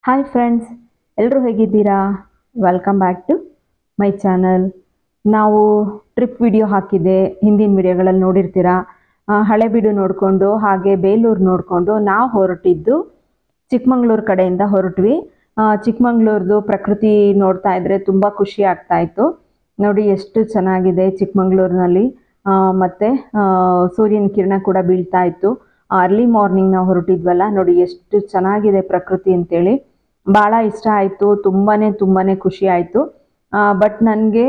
Hi friends, ಎಲ್ಲರೂ ಹೇಗಿದ್ದೀರಾ? Welcome back to my channel. ನಾವು ಟ್ರಿಪ್ ವಿಡಿಯೋ ಹಾಕಿದ್ದೆ, ಹಿಂದಿನ ವಿಡಿಯೋಗಳಲ್ಲಿ ನೋಡಿರ್ತೀರಾ. ಹಳೆಬೀಡು ನೋಡಿಕೊಂಡು ಹಾಗೆ ಬೇಲೂರು ನೋಡಿಕೊಂಡು ನಾವು ಹೊರಟಿದ್ದು ಚಿಕ್ಕಮಂಗ್ಳೂರು ಕಡೆಯಿಂದ ಹೊರಟ್ವಿ. ಚಿಕ್ಕಮಂಗ್ಳೂರ್ದು ಪ್ರಕೃತಿ ನೋಡ್ತಾ ಇದ್ರೆ ತುಂಬ ಖುಷಿ ಆಗ್ತಾ ಇತ್ತು. ನೋಡಿ ಎಷ್ಟು ಚೆನ್ನಾಗಿದೆ ಚಿಕ್ಕಮಂಗ್ಳೂರಿನಲ್ಲಿ. ಮತ್ತು ಸೂರ್ಯನ ಕಿರಣ ಕೂಡ ಬೀಳ್ತಾ ಇತ್ತು. ಅರ್ಲಿ ಮಾರ್ನಿಂಗ್ ನಾವು ಹೊರಟಿದ್ವಲ್ಲ, ನೋಡಿ ಎಷ್ಟು ಚೆನ್ನಾಗಿದೆ ಪ್ರಕೃತಿ ಅಂತೇಳಿ. ಭಾಳ ಇಷ್ಟ ಆಯಿತು, ತುಂಬಾ ಖುಷಿ ಆಯಿತು. ಬಟ್ ನನಗೆ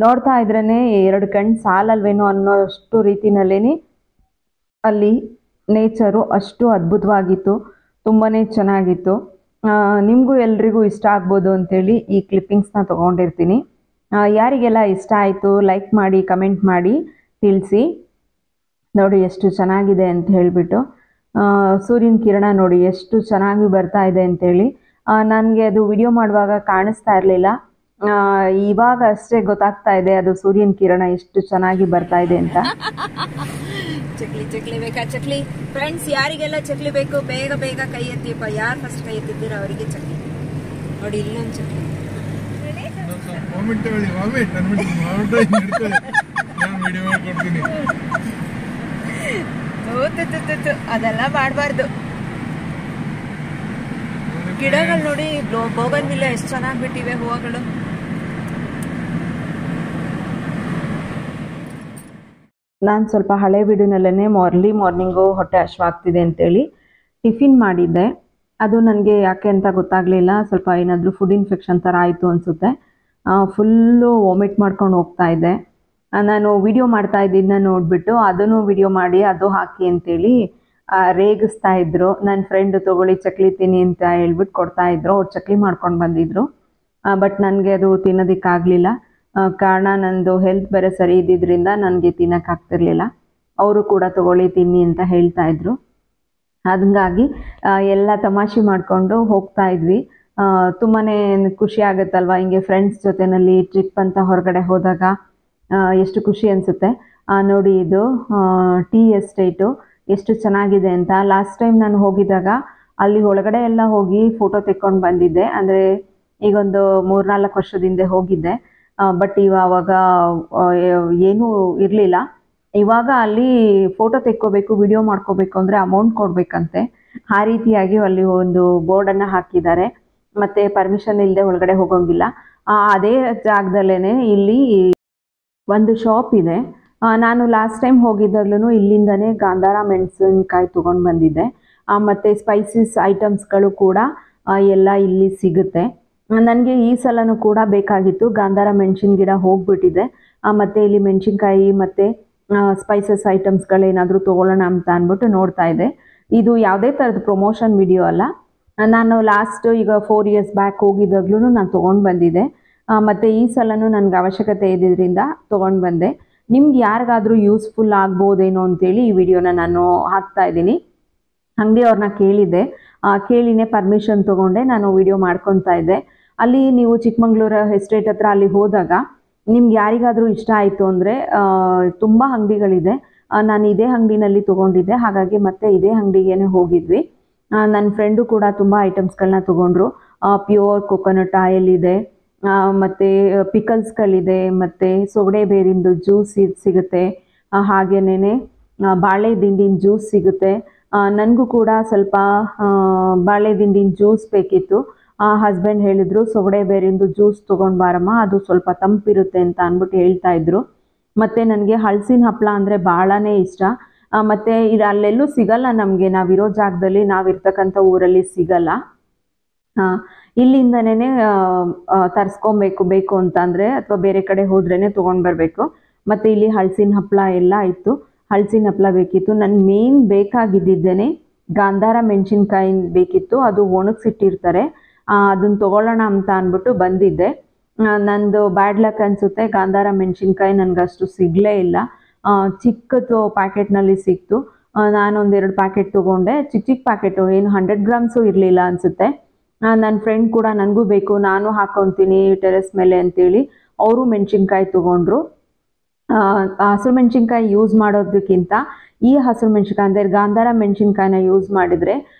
ನೋಡ್ತಾ ಇದ್ರೇ ಎರಡು ಕಣ್ಣು ಸಾಲಲ್ವೇನೋ ಅನ್ನೋಷ್ಟು ರೀತಿನಲ್ಲೇ ಅಲ್ಲಿ ನೇಚರು ಅಷ್ಟು ಅದ್ಭುತವಾಗಿತ್ತು, ತುಂಬಾ ಚೆನ್ನಾಗಿತ್ತು. ನಿಮಗೂ ಎಲ್ರಿಗೂ ಇಷ್ಟ ಆಗ್ಬೋದು ಅಂತೇಳಿ ಈ ಕ್ಲಿಪ್ಪಿಂಗ್ಸ್ನ ತೊಗೊಂಡಿರ್ತೀನಿ. ಯಾರಿಗೆಲ್ಲ ಇಷ್ಟ ಆಯಿತು ಲೈಕ್ ಮಾಡಿ, ಕಮೆಂಟ್ ಮಾಡಿ ತಿಳಿಸಿ. ನೋಡಿ ಎಷ್ಟು ಚೆನ್ನಾಗಿದೆ ಅಂತ ಹೇಳಿಬಿಟ್ಟು. ಸೂರ್ಯನ ಕಿರಣ ನೋಡಿ ಎಷ್ಟು ಚೆನ್ನಾಗಿ ಬರ್ತಾ ಇದೆ ಅಂತೇಳಿ. ನನಗೆ ಅದು ವಿಡಿಯೋ ಮಾಡುವಾಗ ಕಾಣಿಸ್ತಾ ಇರಲಿಲ್ಲ, ಇವಾಗ ಅಷ್ಟೇ ಗೊತ್ತಾಗ್ತಾ ಇದೆ ಅದು ಸೂರ್ಯನ ಕಿರಣ ಎಷ್ಟು ಚೆನ್ನಾಗಿ ಬರ್ತಾ ಇದೆ ಅಂತ. ಚಕ್ಲಿ ಬೇಕಾ? ಚಕ್ಲಿ ಫ್ರೆಂಡ್ಸ್, ಯಾರಿಗೆಲ್ಲ ಚಕ್ಲಿ ಬೇಕು ಬೇಗ ಬೇಗ ಕೈ ಎತ್ತಿಪ್ಪ. ಯಾರು ಫಸ್ಟ್ ಕೈ ಎತ್ತಿದ್ದೀರ ಅವರಿಗೆ ಚಕ್ಲಿ. ನೋಡಿ ಇಲ್ಲೊಂದು ಚಕ್ಲಿ. ಅದೆಲ್ಲ ಮಾಡಬಾರ್ದು. ಗಿಡಗಳು ನೋಡಿ, ಬೋಗನ್ವಿಲ್ಲ ಎಷ್ಟು ಚೆನ್ನಾಗಿ ಬಿಟ್ಟಿವೆ ಹೂವುಗಳು. ನಾನು ಸ್ವಲ್ಪ ಹಳೆಬೀಡಿನಲ್ಲೇ ಅರ್ಲಿ ಮಾರ್ನಿಂಗು ಹೊಟ್ಟೆ ಹಶ್ವಾಗ್ತಿದೆ ಅಂತೇಳಿ ಟಿಫಿನ್ ಮಾಡಿದ್ದೆ. ಅದು ನನಗೆ ಯಾಕೆ ಅಂತ ಗೊತ್ತಾಗಲಿಲ್ಲ, ಸ್ವಲ್ಪ ಏನಾದರೂ ಫುಡ್ ಇನ್ಫೆಕ್ಷನ್ ಥರ ಆಯಿತು ಅನಿಸುತ್ತೆ. ಫುಲ್ಲು ವಾಮಿಟ್ ಮಾಡ್ಕೊಂಡು ಹೋಗ್ತಾ ಇದ್ದೆ. ನಾನು ವಿಡಿಯೋ ಮಾಡ್ತಾ ಇದ್ದಿದ್ದನ್ನ ನೋಡಿಬಿಟ್ಟು ಅದನ್ನು ವಿಡಿಯೋ ಮಾಡಿ ಅದು ಹಾಕಿ ಅಂತೇಳಿ ರೇಗಿಸ್ತಾ ಇದ್ರು. ನನ್ನ ಫ್ರೆಂಡ್ ತೊಗೊಳ್ಳಿ ಚಕ್ಲಿ ತಿನ್ನಿ ಅಂತ ಹೇಳ್ಬಿಟ್ಟು ಕೊಡ್ತಾಯಿದ್ರು. ಅವ್ರು ಚಕ್ಲಿ ಮಾಡ್ಕೊಂಡು ಬಂದಿದ್ರು. ಬಟ್ ನನಗೆ ಅದು ತಿನ್ನೋದಕ್ಕಾಗಲಿಲ್ಲ. ಕಾರಣ ನಂದು ಹೆಲ್ತ್ ಬೇರೆ ಸರಿ ಇದ್ದಿದ್ದರಿಂದ ನನಗೆ ತಿನ್ನೋಕ್ಕಾಗ್ತಿರ್ಲಿಲ್ಲ. ಅವರು ಕೂಡ ತೊಗೊಳ್ಳಿ ತಿನ್ನಿ ಅಂತ ಹೇಳ್ತಾಯಿದ್ರು. ಹಾಗಾಗಿ ಎಲ್ಲ ತಮಾಷೆ ಮಾಡಿಕೊಂಡು ಹೋಗ್ತಾ ಇದ್ವಿ. ತುಂಬಾ ಖುಷಿ ಆಗುತ್ತಲ್ವ ಹಿಂಗೆ ಫ್ರೆಂಡ್ಸ್ ಜೊತೆಯಲ್ಲಿ ಟ್ರಿಪ್ ಅಂತ ಹೊರಗಡೆ ಹೋದಾಗ ಎಷ್ಟು ಖುಷಿ ಅನಿಸುತ್ತೆ. ನೋಡಿ ಇದು ಟೀ ಎಸ್ಟೇಟು ಎಷ್ಟು ಚೆನ್ನಾಗಿದೆ ಅಂತ. ಲಾಸ್ಟ್ ಟೈಮ್ ನಾನು ಹೋಗಿದ್ದಾಗ ಅಲ್ಲಿ ಒಳಗಡೆ ಎಲ್ಲ ಹೋಗಿ ಫೋಟೋ ತೆಕ್ಕೊಂಡು ಬಂದಿದ್ದೆ. ಅಂದರೆ ಈಗೊಂದು 3-4 ವರ್ಷದ ಹಿಂದೆ ಹೋಗಿದ್ದೆ. ಬಟ್ ಆವಾಗ ಏನೂ ಇರಲಿಲ್ಲ. ಇವಾಗ ಅಲ್ಲಿ ಫೋಟೋ ತೆಕ್ಕೋಬೇಕು, ವಿಡಿಯೋ ಮಾಡ್ಕೋಬೇಕು ಅಂದರೆ ಅಮೌಂಟ್ ಕೊಡಬೇಕಂತೆ. ಆ ರೀತಿಯಾಗಿ ಅಲ್ಲಿ ಒಂದು ಬೋರ್ಡನ್ನು ಹಾಕಿದ್ದಾರೆ. ಮತ್ತು ಪರ್ಮಿಷನ್ ಇಲ್ಲದೆ ಒಳಗಡೆ ಹೋಗೋಂಗಿಲ್ಲ. ಅದೇ ಜಾಗದಲ್ಲೇ ಇಲ್ಲಿ ಒಂದು ಶಾಪ್ ಇದೆ. ನಾನು ಲಾಸ್ಟ್ ಟೈಮ್ ಹೋಗಿದ್ದಾಗಲೂ ಇಲ್ಲಿಂದನೇ ಗಾಂಧಾರ ಮೆಣಸಿನ್ಕಾಯಿ ತೊಗೊಂಡು ಬಂದಿದ್ದೆ. ಮತ್ತು ಸ್ಪೈಸಸ್ ಐಟಮ್ಸ್ಗಳು ಕೂಡ ಎಲ್ಲ ಇಲ್ಲಿ ಸಿಗುತ್ತೆ. ನನಗೆ ಈ ಸಲನೂ ಕೂಡ ಬೇಕಾಗಿತ್ತು. ಗಾಂಧಾರ ಮೆಣಸಿನ ಗಿಡ ಹೋಗಿಬಿಟ್ಟಿದೆ. ಮತ್ತು ಇಲ್ಲಿ ಮೆಣಸಿನ್ಕಾಯಿ ಮತ್ತು ಸ್ಪೈಸಸ್ ಐಟಮ್ಸ್ಗಳೇನಾದರೂ ತೊಗೊಳ್ಳೋಣ ಅಂತ ಅಂದ್ಬಿಟ್ಟು ನೋಡ್ತಾ ಇದ್ದೆ. ಇದು ಯಾವುದೇ ಥರದ ಪ್ರಮೋಷನ್ ವಿಡಿಯೋ ಅಲ್ಲ. ನಾನು ಲಾಸ್ಟ್ ಈಗ 4 years ಬ್ಯಾಕ್ ಹೋಗಿದ್ದಾಗಲೂ ನಾನು ತೊಗೊಂಡು ಬಂದಿದ್ದೆ. ಮತ್ತು ಈ ಸಲನೂ ನನಗೆ ಅವಶ್ಯಕತೆ ಇದ್ದಿದ್ದರಿಂದ ತೊಗೊಂಡು ಬಂದೆ. ನಿಮ್ಗೆ ಯಾರಿಗಾದರೂ ಯೂಸ್ಫುಲ್ ಆಗ್ಬೋದೇನೋ ಅಂತೇಳಿ ಈ ವಿಡಿಯೋನ ನಾನು ಹಾಕ್ತಾಯಿದ್ದೀನಿ. ಅಂಗಡಿಯವ್ರನ್ನ ಕೇಳಿದ್ದೆ, ಕೇಳಿನೇ ಪರ್ಮಿಷನ್ ತೊಗೊಂಡೆ ನಾನು ವಿಡಿಯೋ ಮಾಡ್ಕೊತಾ ಇದ್ದೆ. ಅಲ್ಲಿ ನೀವು ಚಿಕ್ಕಮಂಗ್ಳೂರು ಎಸ್ಟೇಟ್ ಹತ್ರ ಅಲ್ಲಿ ಹೋದಾಗ ನಿಮ್ಗೆ ಯಾರಿಗಾದರೂ ಇಷ್ಟ ಆಯಿತು ಅಂದರೆ ತುಂಬ ಅಂಗಡಿಗಳಿದೆ. ನಾನು ಇದೇ ಅಂಗಡಿನಲ್ಲಿ ತೊಗೊಂಡಿದ್ದೆ, ಹಾಗಾಗಿ ಮತ್ತೆ ಇದೇ ಅಂಗಡಿಗೇ ಹೋಗಿದ್ವಿ. ನನ್ನ ಫ್ರೆಂಡು ಕೂಡ ತುಂಬ ಐಟಮ್ಸ್ಗಳನ್ನ ತೊಗೊಂಡ್ರು. ಪ್ಯೂರ್ ಕೊಕೊನಟ್ ಆಯಿಲ್ ಇದೆ, ಮತ್ತು ಪಿಕಲ್ಸ್ಗಳಿದೆ, ಮತ್ತು ಸೊಗಡೆ ಬೇರಿಂದು ಜ್ಯೂಸ್ ಸಿಗುತ್ತೆ, ಹಾಗೆಯೇ ಬಾಳೆ ದಿಂಡಿನ ಜ್ಯೂಸ್ ಸಿಗುತ್ತೆ. ನನಗೂ ಕೂಡ ಸ್ವಲ್ಪ ಬಾಳೆ ದಿಂಡಿನ ಜ್ಯೂಸ್ ಬೇಕಿತ್ತು. ಹಸ್ಬೆಂಡ್ ಹೇಳಿದ್ರು ಸೊಗಡೆ ಬೇರಿಂದು ಜ್ಯೂಸ್ ತೊಗೊಂಡು ಬಾರಮ್ಮ, ಅದು ಸ್ವಲ್ಪ ತಂಪಿರುತ್ತೆ ಅಂತ ಅಂದ್ಬಿಟ್ಟು ಹೇಳ್ತಾಯಿದ್ರು. ಮತ್ತು ನನಗೆ ಹಲಸಿನ ಹಪ್ಪಳ ಅಂದರೆ ಭಾಳನೇ ಇಷ್ಟ. ಮತ್ತು ಇದು ಅಲ್ಲೆಲ್ಲೂ ಸಿಗಲ್ಲ ನಮಗೆ, ನಾವಿರೋ ಜಾಗದಲ್ಲಿ ನಾವಿರ್ತಕ್ಕಂಥ ಊರಲ್ಲಿ ಸಿಗಲ್ಲ. ಇಲ್ಲಿಂದನೇ ತರಿಸ್ಕೊಬೇಕು ಅಂತಂದರೆ ಅಥವಾ ಬೇರೆ ಕಡೆ ಹೋದ್ರೇ ತೊಗೊಂಡು ಬರಬೇಕು. ಮತ್ತು ಇಲ್ಲಿ ಹಲಸಿನ ಹಪ್ಪಳ ಎಲ್ಲ ಇತ್ತು. ಹಲಸಿನ ಹಪ್ಪಳ ಬೇಕಿತ್ತು. ನನ್ನ ಮೇನ್ ಬೇಕಾಗಿದ್ದೇನೆ ಗಾಂಧಾರ ಮೆಣಸಿನ್ಕಾಯಿ ಬೇಕಿತ್ತು. ಅದು ಒಣಗಿಸಿಟ್ಟಿರ್ತಾರೆ, ಅದನ್ನು ತೊಗೊಳ್ಳೋಣ ಅಂತ ಅಂದ್ಬಿಟ್ಟು ಬಂದಿದ್ದೆ. ನಂದು ಬ್ಯಾಡ್ ಲಕ್ ಅನಿಸುತ್ತೆ, ಗಾಂಧಾರ ಮೆಣಸಿನ್ಕಾಯಿ ನನಗಷ್ಟು ಸಿಗಲೇ ಇಲ್ಲ. ಚಿಕ್ಕದು ಪ್ಯಾಕೆಟ್ನಲ್ಲಿ ಸಿಕ್ತು. ನಾನೊಂದು 2 ಪ್ಯಾಕೆಟ್ ತೊಗೊಂಡೆ. ಚಿಕ್ಕ ಪ್ಯಾಕೆಟು, ಏನು 100 grams ಇರಲಿಲ್ಲ ಅನಿಸುತ್ತೆ. ನನ್ನ ಫ್ರೆಂಡ್ ಕೂಡ ನನಗೂ ಬೇಕು, ನಾನು ಹಾಕ್ಕೊತೀನಿ ಟೆರೆಸ್ ಮೇಲೆ ಅಂತೇಳಿ ಅವರು ಮೆಣಸಿನ್ಕಾಯಿ ತೊಗೊಂಡ್ರು. ಹಸಿರು ಮೆಣಸಿನ್ಕಾಯಿ ಯೂಸ್ ಮಾಡೋದಕ್ಕಿಂತ ಈ ಹಸಿರು ಮೆಣಸಿನ್ಕಾಯಿ ಅಂದರೆ ಗಾಂಧಾರ ಮೆಣಸಿನ್ಕಾಯಿನ ಯೂಸ್ ಮಾಡಿದರೆ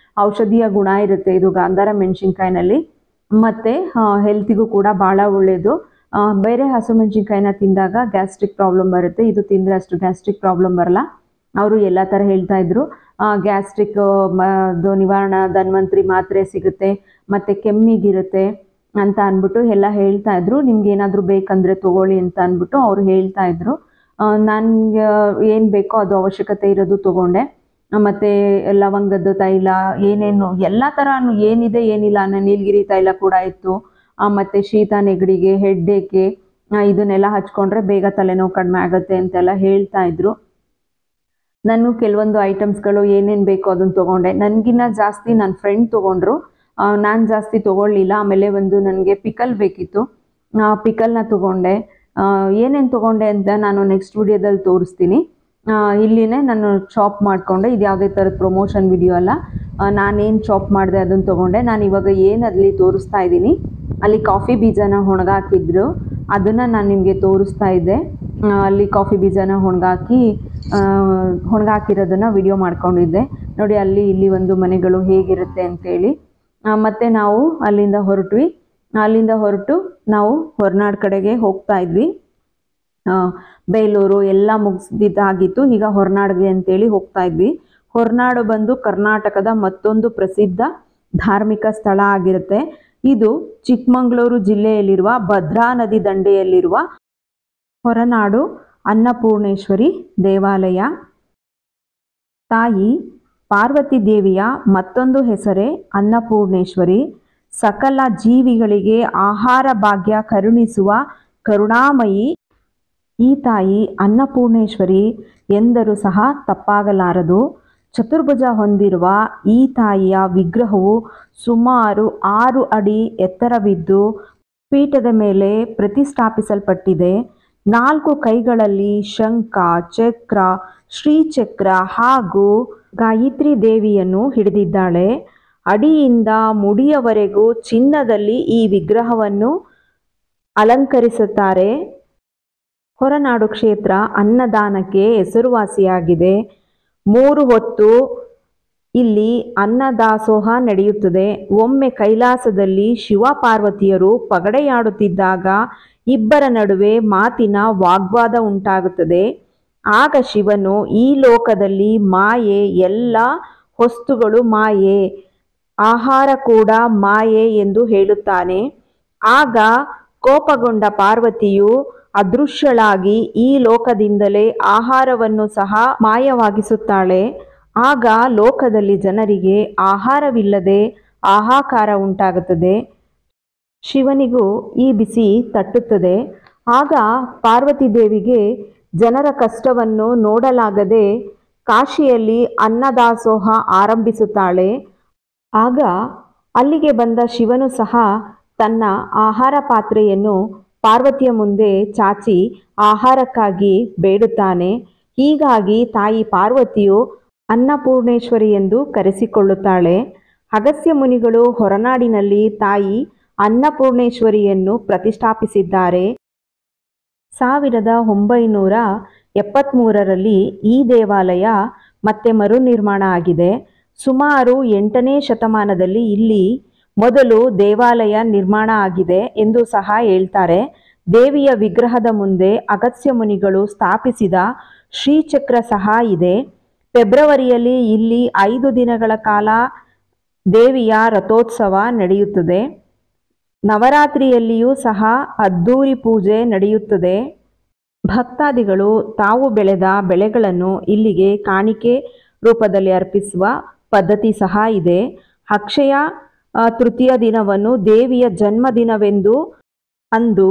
ಔಷಧೀಯ ಗುಣ ಇರುತ್ತೆ ಇದು ಗಾಂಧಾರ ಮೆಣಸಿನ್ಕಾಯಿನಲ್ಲಿ. ಮತ್ತು ಹೆಲ್ತಿಗೂ ಕೂಡ ಭಾಳ ಒಳ್ಳೆಯದು. ಬೇರೆ ಹಸಿಮೆಣಸಿನ್ಕಾಯಿನ ತಿಂದಾಗ ಗ್ಯಾಸ್ಟ್ರಿಕ್ ಪ್ರಾಬ್ಲಮ್ ಬರುತ್ತೆ, ಇದು ತಿಂದರೆ ಅಷ್ಟು ಗ್ಯಾಸ್ಟ್ರಿಕ್ ಪ್ರಾಬ್ಲಮ್ ಬರಲ್ಲ. ಅವರು ಎಲ್ಲ ಥರ ಹೇಳ್ತಾ ಇದ್ರು. ಗ್ಯಾಸ್ಟ್ರಿಕ್ ಅದು ನಿವಾರಣಾ ಧನ್ವಂತರಿ ಮಾತ್ರೆ ಸಿಗುತ್ತೆ, ಮತ್ತು ಕೆಮ್ಮಿಗಿರುತ್ತೆ ಅಂತ ಅಂದ್ಬಿಟ್ಟು ಎಲ್ಲ ಹೇಳ್ತಾ ಇದ್ರು. ನಿಮ್ಗೆ ಏನಾದರೂ ಬೇಕಂದರೆ ತೊಗೊಳ್ಳಿ ಅಂತ ಅಂದ್ಬಿಟ್ಟು ಅವ್ರು ಹೇಳ್ತಾ ಇದ್ರು. ನನಗೆ ಏನು ಬೇಕೋ ಅದು ಅವಶ್ಯಕತೆ ಇರೋದು ತೊಗೊಂಡೆ. ಮತ್ತು ಲವಂಗದ ತೈಲ ಏನೇನು ಎಲ್ಲ ಥರ ಏನಿದೆ ಏನಿಲ್ಲ ನೀಲಗಿರಿ ತೈಲ ಕೂಡ ಇತ್ತು. ಮತ್ತು ಶೀತ ನೆಗಡಿಗೆ ಹೆಡ್ಡೇಕೆ ಇದನ್ನೆಲ್ಲ ಹಚ್ಕೊಂಡ್ರೆ ಬೇಗ ತಲೆನೋವು ಕಡಿಮೆ ಆಗುತ್ತೆ ಅಂತೆಲ್ಲ ಹೇಳ್ತಾ ಇದ್ರು. ನಾನು ಕೆಲವೊಂದು ಐಟಮ್ಸ್ಗಳು ಏನೇನು ಬೇಕೋ ಅದನ್ನು ತೊಗೊಂಡೆ. ನನಗಿನ್ನ ಜಾಸ್ತಿ ನನ್ನ ಫ್ರೆಂಡ್ ತೊಗೊಂಡ್ರು, ನಾನು ಜಾಸ್ತಿ ತೊಗೊಳ್ಳಿಲ್ಲ. ಆಮೇಲೆ ಒಂದು ನನಗೆ ಪಿಕಲ್ ಬೇಕಿತ್ತು, ಪಿಕಲ್ನ ತೊಗೊಂಡೆ. ಏನೇನು ತೊಗೊಂಡೆ ಅಂತ ನಾನು ನೆಕ್ಸ್ಟ್ ವಿಡಿಯೋದಲ್ಲಿ ತೋರಿಸ್ತೀನಿ. ಇಲ್ಲಿನೇ ನಾನು ಚಾಪ್ ಮಾಡಿಕೊಂಡೆ. ಇದು ಯಾವುದೇ ಥರದ ಪ್ರಮೋಷನ್ ವಿಡಿಯೋ ಅಲ್ಲ, ನಾನೇನು ಚಾಪ್ ಮಾಡಿದೆ ಅದನ್ನು ತೊಗೊಂಡೆ. ನಾನು ಇವಾಗ ಏನು ಅಲ್ಲಿ ತೋರಿಸ್ತಾ ಇದ್ದೀನಿ, ಅಲ್ಲಿ ಕಾಫಿ ಬೀಜನ ಒಣಗಾಕಿದ್ರು, ಅದನ್ನು ನಾನು ನಿಮಗೆ ತೋರಿಸ್ತಾ ಇದ್ದೆ. ಅಲ್ಲಿ ಕಾಫಿ ಬೀಜನ ಒಣಗಾಕಿರೋದನ್ನು ವಿಡಿಯೋ ಮಾಡ್ಕೊಂಡಿದ್ದೆ ನೋಡಿ. ಅಲ್ಲಿ ಇಲ್ಲಿ ಒಂದು ಮನೆಗಳು ಹೇಗಿರುತ್ತೆ ಅಂತೇಳಿ. ಮತ್ತು ನಾವು ಅಲ್ಲಿಂದ ಹೊರಟು ನಾವು ಹೊರನಾಡು ಕಡೆಗೆ ಹೋಗ್ತಾ ಇದ್ವಿ. ಬೇಲೂರು ಎಲ್ಲ ಮುಗಿಸ್ದಿದ್ದಾಗಿತ್ತು, ಈಗ ಹೊರನಾಡಿಗೆ ಅಂತೇಳಿ ಹೋಗ್ತಾ ಇದ್ವಿ. ಹೊರನಾಡು ಬಂದು ಕರ್ನಾಟಕದ ಮತ್ತೊಂದು ಪ್ರಸಿದ್ಧ ಧಾರ್ಮಿಕ ಸ್ಥಳ ಆಗಿರುತ್ತೆ. ಇದು ಚಿಕ್ಕಮಗಳೂರು ಜಿಲ್ಲೆಯಲ್ಲಿರುವ ಭದ್ರಾ ನದಿ ದಂಡೆಯಲ್ಲಿರುವ ಹೊರನಾಡು ಅನ್ನಪೂರ್ಣೇಶ್ವರಿ ದೇವಾಲಯ. ತಾಯಿ ಪಾರ್ವತಿ ದೇವಿಯ ಮತ್ತೊಂದು ಹೆಸರೇ ಅನ್ನಪೂರ್ಣೇಶ್ವರಿ. ಸಕಲ ಜೀವಿಗಳಿಗೆ ಆಹಾರ ಭಾಗ್ಯ ಕರುಣಿಸುವ ಕರುಣಾಮಯಿ ಈ ತಾಯಿ ಅನ್ನಪೂರ್ಣೇಶ್ವರಿ ಎಂದರೂ ಸಹ ತಪ್ಪಾಗಲಾರದು. ಚತುರ್ಭುಜ ಹೊಂದಿರುವ ಈ ತಾಯಿಯ ವಿಗ್ರಹವು ಸುಮಾರು 6 ಅಡಿ ಎತ್ತರವಿದ್ದು ಪೀಠದ ಮೇಲೆ ಪ್ರತಿಷ್ಠಾಪಿಸಲ್ಪಟ್ಟಿದೆ. 4 ಕೈಗಳಲ್ಲಿ ಶಂಖ, ಚಕ್ರ, ಶ್ರೀಚಕ್ರ ಹಾಗೂ ಗಾಯತ್ರಿ ದೇವಿಯನ್ನು ಹಿಡಿದಿದ್ದಾಳೆ. ಅಡಿಯಿಂದ ಮುಡಿಯವರೆಗೂ ಚಿನ್ನದಲ್ಲಿ ಈ ವಿಗ್ರಹವನ್ನು ಅಲಂಕರಿಸುತ್ತಾರೆ. ಹೊರನಾಡು ಕ್ಷೇತ್ರ ಅನ್ನದಾನಕ್ಕೆ ಹೆಸರುವಾಸಿಯಾಗಿದೆ. 3 ಹೊತ್ತು ಇಲ್ಲಿ ಅನ್ನದಾಸೋಹ ನಡೆಯುತ್ತದೆ. ಒಮ್ಮೆ ಕೈಲಾಸದಲ್ಲಿ ಶಿವ ಪಾರ್ವತಿಯರು ಪಗಡೆಯಾಡುತ್ತಿದ್ದಾಗ ಇಬ್ಬರ ನಡುವೆ ಮಾತಿನ ವಾಗ್ವಾದ ಉಂಟಾಗುತ್ತದೆ. ಆಗ ಶಿವನು ಈ ಲೋಕದಲ್ಲಿ ಮಾಯೆ, ಎಲ್ಲ ವಸ್ತುಗಳು ಮಾಯೆ, ಆಹಾರ ಕೂಡ ಮಾಯೆ ಎಂದು ಹೇಳುತ್ತಾನೆ. ಆಗ ಕೋಪಗೊಂಡ ಪಾರ್ವತಿಯು ಅದೃಶ್ಯಳಾಗಿ ಈ ಲೋಕದಿಂದಲೇ ಆಹಾರವನ್ನು ಸಹ ಮಾಯವಾಗಿಸುತ್ತಾಳೆ. ಆಗ ಲೋಕದಲ್ಲಿ ಜನರಿಗೆ ಆಹಾರವಿಲ್ಲದೆ ಹಾಹಾಕಾರ ಉಂಟಾಗುತ್ತದೆ. ಶಿವನಿಗೂ ಈ ಬಿಸಿ ತಟ್ಟುತ್ತದೆ. ಆಗ ಪಾರ್ವತಿ ದೇವಿಗೆ ಜನರ ಕಷ್ಟವನ್ನು ನೋಡಲಾಗದೆ ಕಾಶಿಯಲ್ಲಿ ಅನ್ನದಾಸೋಹ ಆರಂಭಿಸುತ್ತಾಳೆ. ಆಗ ಅಲ್ಲಿಗೆ ಬಂದ ಶಿವನು ಸಹ ತನ್ನ ಆಹಾರ ಪಾತ್ರೆಯನ್ನು ಪಾರ್ವತಿಯ ಮುಂದೆ ಚಾಚಿ ಆಹಾರಕ್ಕಾಗಿ ಬೇಡುತ್ತಾನೆ. ಹೀಗಾಗಿ ತಾಯಿ ಪಾರ್ವತಿಯು ಅನ್ನಪೂರ್ಣೇಶ್ವರಿ ಎಂದು ಕರೆಸಿಕೊಳ್ಳುತ್ತಾಳೆ. ಅಗಸ್ತ್ಯ ಮುನಿಗಳು ಹೊರನಾಡಿನಲ್ಲಿ ತಾಯಿ ಅನ್ನಪೂರ್ಣೇಶ್ವರಿಯನ್ನು ಪ್ರತಿಷ್ಠಾಪಿಸಿದ್ದಾರೆ. 1973ರಲ್ಲಿ ಈ ದೇವಾಲಯ ಮತ್ತೆ ಮರುನಿರ್ಮಾಣ ಆಗಿದೆ. ಸುಮಾರು 8ನೇ ಶತಮಾನದಲ್ಲಿ ಇಲ್ಲಿ ಮೊದಲು ದೇವಾಲಯ ನಿರ್ಮಾಣ ಆಗಿದೆ ಎಂದು ಸಹ ಹೇಳ್ತಾರೆ. ದೇವಿಯ ವಿಗ್ರಹದ ಮುಂದೆ ಅಗಸ್ತ್ಯ ಮುನಿಗಳು ಸ್ಥಾಪಿಸಿದ ಶ್ರೀಚಕ್ರ ಸಹ ಇದೆ. ಫೆಬ್ರವರಿಯಲ್ಲಿ ಇಲ್ಲಿ 5 ದಿನಗಳ ಕಾಲ ದೇವಿಯ ರಥೋತ್ಸವ ನಡೆಯುತ್ತದೆ. ನವರಾತ್ರಿಯಲ್ಲಿಯೂ ಸಹ ಅದ್ದೂರಿ ಪೂಜೆ ನಡೆಯುತ್ತದೆ. ಭಕ್ತಾದಿಗಳು ತಾವು ಬೆಳೆದ ಬೆಳೆಗಳನ್ನು ಇಲ್ಲಿಗೆ ಕಾಣಿಕೆ ರೂಪದಲ್ಲಿ ಅರ್ಪಿಸುವ ಪದ್ಧತಿ ಸಹ ಇದೆ. ಅಕ್ಷಯ ತೃತೀಯ ದಿನವನ್ನು ದೇವಿಯ ಜನ್ಮದಿನವೆಂದು ಅಂದು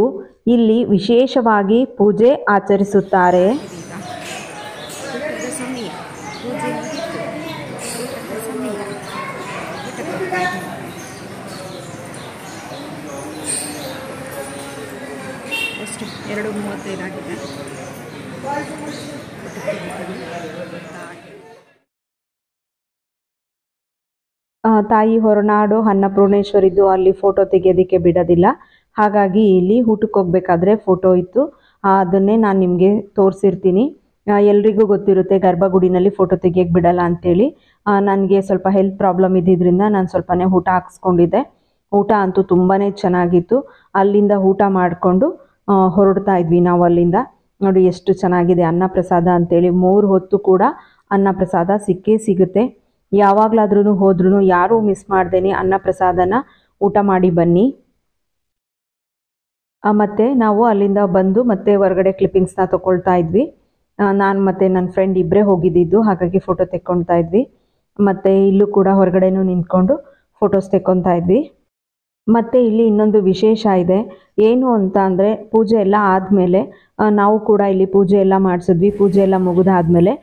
ಇಲ್ಲಿ ವಿಶೇಷವಾಗಿ ಪೂಜೆ ಆಚರಿಸುತ್ತಾರೆ. ಎಷ್ಟು 2:35 ಆಗಿದೆ. ತಾಯಿ ಹೊರನಾಡು ಅನ್ನಪೂರ್ಣೇಶ್ವರಿದ್ದು ಅಲ್ಲಿ ಫೋಟೋ ತೆಗೆಯೋದಕ್ಕೆ ಬಿಡೋದಿಲ್ಲ. ಹಾಗಾಗಿ ಇಲ್ಲಿ ಊಟಕ್ಕೆ ಹೋಗ್ಬೇಕಾದ್ರೆ ಫೋಟೋ ಇತ್ತು, ಅದನ್ನೇ ನಾನು ನಿಮಗೆ ತೋರಿಸಿರ್ತೀನಿ. ಎಲ್ರಿಗೂ ಗೊತ್ತಿರುತ್ತೆ ಗರ್ಭಗುಡಿನಲ್ಲಿ ಫೋಟೋ ತೆಗಿಯೋಕ್ಕೆ ಬಿಡಲ್ಲ ಅಂತೇಳಿ. ನನಗೆ ಸ್ವಲ್ಪ ಹೆಲ್ತ್ ಪ್ರಾಬ್ಲಮ್ ಇದ್ದಿದ್ದರಿಂದ ನಾನು ಸ್ವಲ್ಪನೇ ಊಟ ಹಾಕ್ಸ್ಕೊಂಡಿದ್ದೆ. ಊಟ ಅಂತೂ ತುಂಬಾ ಚೆನ್ನಾಗಿತ್ತು. ಅಲ್ಲಿಂದ ಊಟ ಮಾಡಿಕೊಂಡು ಹೊರಡ್ತಾ ಇದ್ವಿ ನಾವು ಅಲ್ಲಿಂದ. ನೋಡಿ ಎಷ್ಟು ಚೆನ್ನಾಗಿದೆ ಅನ್ನಪ್ರಸಾದ ಅಂತೇಳಿ. 3 ಹೊತ್ತು ಕೂಡ ಅನ್ನಪ್ರಸಾದ ಸಿಕ್ಕೇ ಸಿಗುತ್ತೆ. ಯಾವಾಗಲಾದ್ರೂ ಹೋದ್ರೂ ಯಾರೂ ಮಿಸ್ ಮಾಡ್ದೇನೆ ಅನ್ನಪ್ರಸಾದನ ಊಟ ಮಾಡಿ ಬನ್ನಿ. ಮತ್ತು ನಾವು ಅಲ್ಲಿಂದ ಬಂದು ಮತ್ತೆ ಹೊರಗಡೆ ಕ್ಲಿಪ್ಪಿಂಗ್ಸ್ನ ತೊಗೊಳ್ತಾ ಇದ್ವಿ. ನಾನು ಮತ್ತು ನನ್ನ ಫ್ರೆಂಡ್ ಇಬ್ಬರೇ ಹೋಗಿದ್ದಿದ್ದು, ಹಾಗಾಗಿ ಫೋಟೋ ತೆಕ್ಕೊಳ್ತಾ ಇದ್ವಿ. ಮತ್ತು ಇಲ್ಲೂ ಕೂಡ ಹೊರಗಡೆನೂ ನಿಂತ್ಕೊಂಡು ಫೋಟೋಸ್ ತೆಕ್ಕೊತಾ ಇದ್ವಿ. ಮತ್ತು ಇಲ್ಲಿ ಇನ್ನೊಂದು ವಿಶೇಷ ಇದೆ. ಏನು ಅಂತ ಅಂದರೆ, ಪೂಜೆ ಎಲ್ಲ ಆದಮೇಲೆ ನಾವು ಕೂಡ ಇಲ್ಲಿ ಪೂಜೆ ಎಲ್ಲ ಮಾಡಿಸಿದ್ವಿ. ಪೂಜೆ ಎಲ್ಲ ಮುಗಿದಾದ್ಮೇಲೆ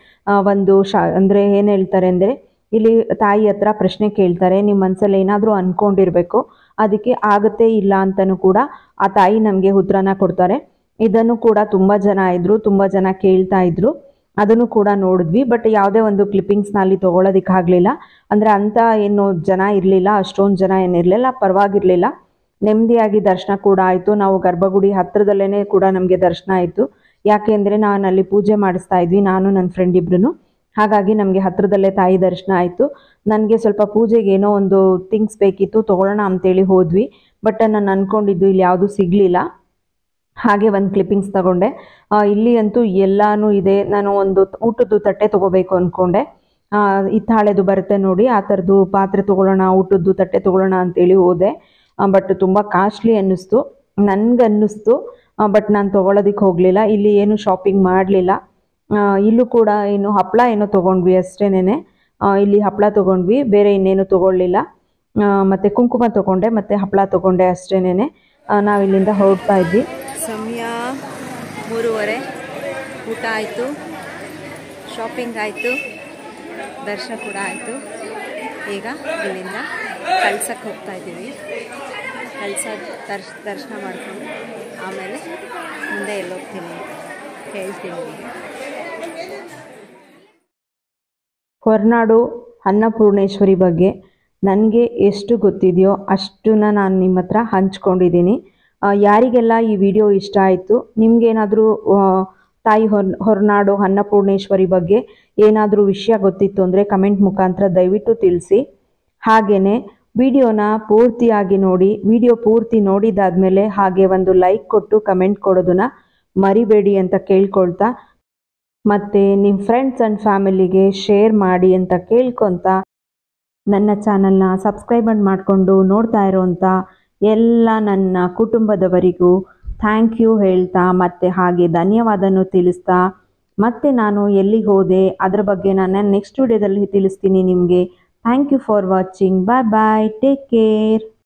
ಒಂದು ಅಂದರೆ ಏನು ಹೇಳ್ತಾರೆ ಅಂದರೆ, ಇಲ್ಲಿ ತಾಯಿ ಹತ್ರ ಪ್ರಶ್ನೆ ಕೇಳ್ತಾರೆ. ನಿಮ್ಮ ಮನಸ್ಸಲ್ಲಿ ಏನಾದರೂ ಅಂದ್ಕೊಂಡಿರಬೇಕು, ಅದಕ್ಕೆ ಆಗುತ್ತೆ ಇಲ್ಲ ಅಂತಲೂ ಕೂಡ ಆ ತಾಯಿ ನಮಗೆ ಉತ್ತರನ ಕೊಡ್ತಾರೆ. ಇದನ್ನು ಕೂಡ ತುಂಬ ಜನ ಇದ್ದರು, ತುಂಬ ಜನ ಕೇಳ್ತಾ ಇದ್ದರು. ಅದನ್ನು ಕೂಡ ನೋಡಿದ್ವಿ. ಬಟ್ ಯಾವುದೇ ಒಂದು ಕ್ಲಿಪ್ಪಿಂಗ್ಸ್ನ ಅಲ್ಲಿ ತೊಗೊಳೋದಕ್ಕಾಗಲಿಲ್ಲ. ಅಂದರೆ ಅಂಥ ಏನು ಜನ ಇರಲಿಲ್ಲ, ಅಷ್ಟೊಂದು ಜನ ಏನಿರಲಿಲ್ಲ, ಪರವಾಗಿರಲಿಲ್ಲ. ನೆಮ್ಮದಿಯಾಗಿ ದರ್ಶನ ಕೂಡ ಆಯಿತು. ನಾವು ಗರ್ಭಗುಡಿ ಹತ್ತಿರದಲ್ಲೇ ಕೂಡ ನಮಗೆ ದರ್ಶನ ಆಯಿತು. ಯಾಕೆ ಅಂದರೆ ನಾನು ಅಲ್ಲಿ ಪೂಜೆ ಮಾಡಿಸ್ತಾ ಇದ್ವಿ, ನಾನು ನನ್ನ ಫ್ರೆಂಡ್ ಇಬ್ಬರೂ. ಹಾಗಾಗಿ ನಮಗೆ ಹತ್ತಿರದಲ್ಲೇ ತಾಯಿ ದರ್ಶನ ಆಯಿತು. ನನಗೆ ಸ್ವಲ್ಪ ಪೂಜೆಗೆ ಏನೋ ಒಂದು ಥಿಂಗ್ಸ್ ಬೇಕಿತ್ತು, ತೊಗೊಳ್ಳೋಣ ಅಂತೇಳಿ ಹೋದ್ವಿ. ಬಟ್ ನಾನು ಅಂದ್ಕೊಂಡಿದ್ದು ಇಲ್ಲಿ ಯಾವುದೂ ಸಿಗಲಿಲ್ಲ. ಹಾಗೆ ಒಂದು ಕ್ಲಿಪ್ಪಿಂಗ್ಸ್ ತಗೊಂಡೆ. ಇಲ್ಲಿ ಅಂತೂ ಎಲ್ಲನೂ ಇದೆ. ನಾನು ಒಂದು ಊಟದ್ದು ತಟ್ಟೆ ತೊಗೋಬೇಕು ಅಂದ್ಕೊಂಡೆ. ಹಿತ್ತಾಳೆದು ಬರುತ್ತೆ ನೋಡಿ, ಆ ಥರದ್ದು ಪಾತ್ರೆ ತೊಗೊಳ್ಳೋಣ, ಊಟದ್ದು ತಟ್ಟೆ ತೊಗೊಳ್ಳೋಣ ಅಂತೇಳಿ ಹೋದೆ. ಬಟ್ ತುಂಬ ಕಾಸ್ಟ್ಲಿ ಅನ್ನಿಸ್ತು, ನನಗನ್ನಿಸ್ತು. ಬಟ್ ನಾನು ತೊಗೊಳೋದಕ್ಕೆ ಹೋಗಲಿಲ್ಲ. ಇಲ್ಲಿ ಏನು ಶಾಪಿಂಗ್ ಮಾಡಲಿಲ್ಲ. ಇಲ್ಲೂ ಕೂಡ ಏನು ಹಪ್ಪಳ ಏನೋ ತೊಗೊಂಡ್ವಿ ಅಷ್ಟೇನೆ. ಇಲ್ಲಿ ಹಪ್ಪಳ ತೊಗೊಂಡ್ವಿ, ಬೇರೆ ಇನ್ನೇನು ತೊಗೊಳ್ಳಿಲ್ಲ. ಮತ್ತು ಕುಂಕುಮ ತೊಗೊಂಡೆ ಮತ್ತು ಹಪ್ಪಳ ತೊಗೊಂಡೆ ಅಷ್ಟೇನೆ. ನಾವು ಇಲ್ಲಿಂದ ಹೊರಡ್ತಾ ಇದ್ವಿ. ಸಮಯ 3:30. ಊಟ ಆಯಿತು, ಶಾಪಿಂಗ್ ಆಯಿತು, ದರ್ಶನ ಕೂಡ ಆಯಿತು. ಈಗ ಇಲ್ಲಿಂದ ಕಳ್ಸಕ್ಕೆ ಹೋಗ್ತಾ ಇದ್ದೀವಿ. ಕಳ್ಸ ದರ್ಶನ ಮಾಡಿಕೊಂಡು ಆಮೇಲೆ ಮುಂದೆ ಎಲ್ಲೋಗ್ತೀನಿ ಹೇಳ್ತೀನಿ. ಹೊರನಾಡು ಅನ್ನಪೂರ್ಣೇಶ್ವರಿ ಬಗ್ಗೆ ನನಗೆ ಎಷ್ಟು ಗೊತ್ತಿದೆಯೋ ಅಷ್ಟನ್ನ ನಾನು ನಿಮ್ಮ ಹತ್ರ ಹಂಚ್ಕೊಂಡಿದ್ದೀನಿ. ಯಾರಿಗೆಲ್ಲ ಈ ವಿಡಿಯೋ ಇಷ್ಟ ಆಯಿತು, ನಿಮಗೇನಾದರೂ ತಾಯಿ ಹೊರನಾಡು ಅನ್ನಪೂರ್ಣೇಶ್ವರಿ ಬಗ್ಗೆ ಏನಾದರೂ ವಿಷಯ ಗೊತ್ತಿತ್ತು ಅಂದರೆ ಕಮೆಂಟ್ ಮುಖಾಂತರ ದಯವಿಟ್ಟು ತಿಳಿಸಿ. ಹಾಗೆಯೇ ವಿಡಿಯೋನ ಪೂರ್ತಿಯಾಗಿ ನೋಡಿ. ವಿಡಿಯೋ ಪೂರ್ತಿ ನೋಡಿದಾದ್ಮೇಲೆ ಹಾಗೆ ಒಂದು ಲೈಕ್ ಕೊಟ್ಟು ಕಮೆಂಟ್ ಕೊಡೋದನ್ನ ಮರಿಬೇಡಿ ಅಂತ ಕೇಳ್ಕೊಳ್ತಾ, ಮತ್ತು ನಿಮ್ಮ ಫ್ರೆಂಡ್ಸ್ ಆ್ಯಂಡ್ ಫ್ಯಾಮಿಲಿಗೆ ಶೇರ್ ಮಾಡಿ ಅಂತ ಕೇಳ್ಕೊತ, ನನ್ನ ಚಾನಲ್ನ ಸಬ್ಸ್ಕ್ರೈಬ್ ಮಾಡಿಕೊಂಡು ನೋಡ್ತಾ ಇರೋವಂಥ ಎಲ್ಲ ನನ್ನ ಕುಟುಂಬದವರಿಗೂ ಥ್ಯಾಂಕ್ ಯು ಹೇಳ್ತಾ, ಮತ್ತು ಹಾಗೆ ಧನ್ಯವಾದನೂ ತಿಳಿಸ್ತಾ, ಮತ್ತು ನಾನು ಎಲ್ಲಿಗೆ ಹೋದೆ ಅದರ ಬಗ್ಗೆ ನಾನು ನೆಕ್ಸ್ಟ್ ವಿಡಿಯೋದಲ್ಲಿ ತಿಳಿಸ್ತೀನಿ ನಿಮಗೆ. Thank you for watching. Bye bye, take care.